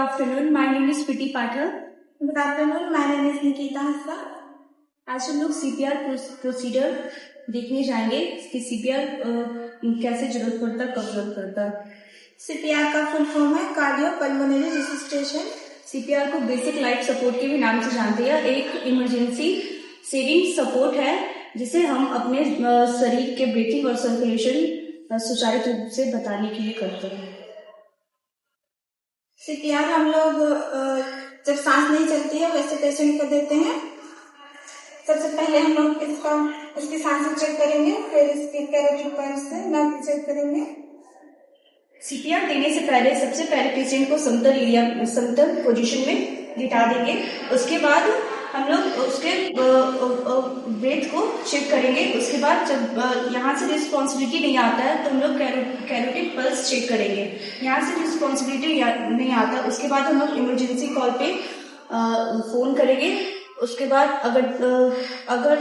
afternoon. My name is Priti Pathak. Good afternoon. My name is Nikita Hassa. आज हम लोग CPR procedure देखने जाएंगे कि CPR कैसे जरूरत पड़ता है, कब जरूरत पड़ता है। CPR का फुल फॉर्म है कार्डियो पल्मोनरी रिससिटेशन। CPR को बेसिक लाइफ सपोर्ट के भी नाम से जानते हैं। एक इमरजेंसी सेविंग सपोर्ट है जिसे हम अपने शरीर के ब्रीथिंग और सर्कुलेशन सुचारू रूप से बताने के लिए करते हैं। CPR हम लोग जब सांस नहीं चलती है वैसे पेशेंट को देते हैं। सबसे पहले हम लोग इसकी सांस चेक करेंगे, फिर इसकी कैरोटिड पल्स से नर्व चेक करेंगे। CPR देने से पहले सबसे पहले पेशेंट को समतल पोजीशन में लिटा देंगे। उसके बाद हम लोग उसके ब्रेथ को चेक करेंगे। उसके बाद जब यहाँ से रिस्पॉन्सिबिलिटी नहीं आता है तो हम लोग कैरोटिड पल्स चेक करेंगे। यहाँ से रिस्पॉन्सिबिलिटी नहीं आता उसके बाद हम लोग इमरजेंसी कॉल पे फोन करेंगे। उसके बाद अगर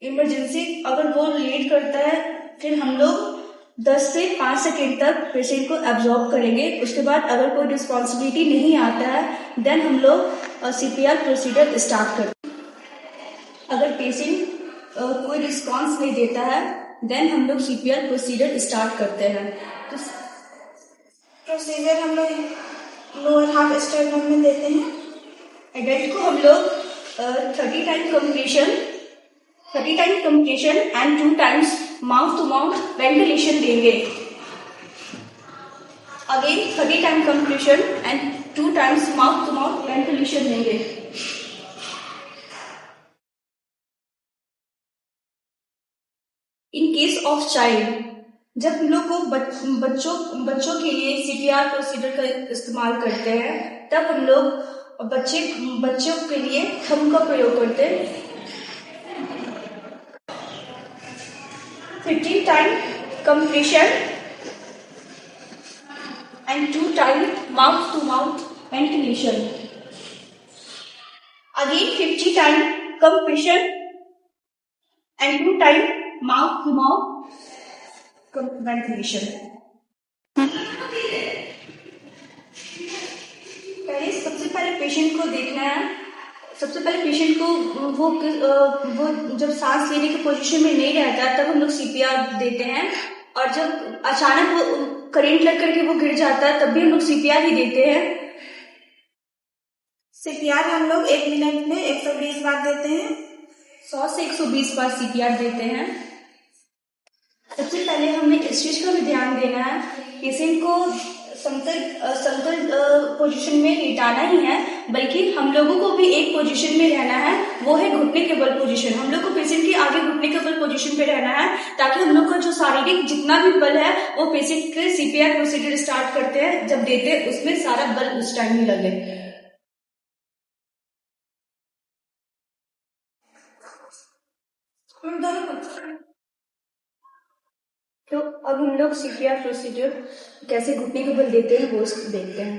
इमरजेंसी वो लीड करता है फिर हम लोग 10 से 5 सेकेंड तक पेशेंट को एब्जॉर्ब करेंगे। उसके बाद अगर कोई रिस्पॉन्सिबिलिटी नहीं आता है देन हम लोग CPR प्रोसीजर स्टार्ट करते हैं। अगर पेशेंट कोई रिस्पॉन्स नहीं देता है देन हम लोग CPR प्रोसीजर स्टार्ट करते हैं। तो प्रोसीजर हम लोग लोअर हाफ स्टर्नम में देते हैं। एडल्ट को हम लोग 30 time communication and 2 times mouth to mouth ventilation देंगे। Again 30 time communication and 2 times mouth to mouth ventilation देंगे। इन केस ऑफ चाइल्ड जब हम लोग को बच्चों के लिए CPR प्रोसीजर का इस्तेमाल करते हैं तब हम लोग बच्चों के लिए थंब का प्रयोग करते हैं। 15 time compression and 2 time mouth to mouth ventilation. Again 50 time compression and 2 time mouth to mouth ventilation. सबसे पहले पेशेंट को देखना है। सबसे पहले पेशेंट को वो जब सांस लेने की पोजीशन में नहीं रहता तब हम लोग CPR देते हैं और जब अचानक वो करंट लग करके वो गिर जाता है तब भी हम लोग CPR ही देते हैं। CPR हम लोग 1 मिनट में 120 बार देते हैं। 100 से 120 बार CPR देते हैं। सबसे पहले हमें इस चीज का भी ध्यान देना है पेशेंट को समतल पोजीशन में लिटाना ही है बल्कि हम लोगों को भी एक पोजीशन में रहना है, वो है घुटने के बल पोजीशन। हम लोग को पेशेंट के आगे घुटने के बल पोजीशन पे रहना है ताकि हम लोग का जो शारीरिक जितना भी बल है वो पेशेंट के CPR प्रोसीजर स्टार्ट करते हैं जब देते हैं उसमें सारा बल उस टाइम ही लगे। तो अब हम लोग CPR प्रोसीजर कैसे घुटने के बल देते हैं वो देखते हैं।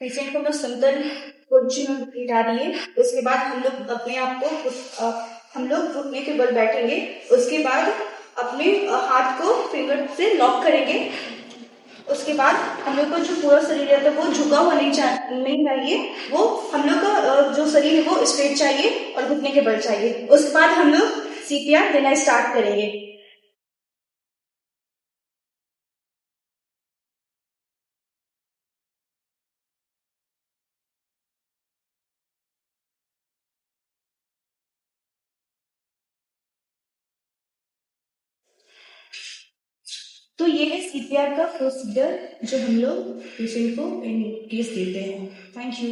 पेशेंट को हम लोग समतल पोजीशन में लिटा दिए। उसके बाद हम लोग अपने आप को हम लोग घुटने के बल बैठेंगे। उसके बाद अपने हाथ को फिंगर से लॉक करेंगे। उसके बाद हम लोग का जो पूरा शरीर रहता है वो झुका हुआ नहीं चाहिए, वो हम लोग का जो शरीर है वो स्ट्रेट चाहिए और घुटने के बल चाहिए। उसके बाद हम लोग CPR देना स्टार्ट करेंगे। तो ये है CPR का प्रोसीजर जो हम लोग पेशेंट को इन केस देते हैं। Thank you.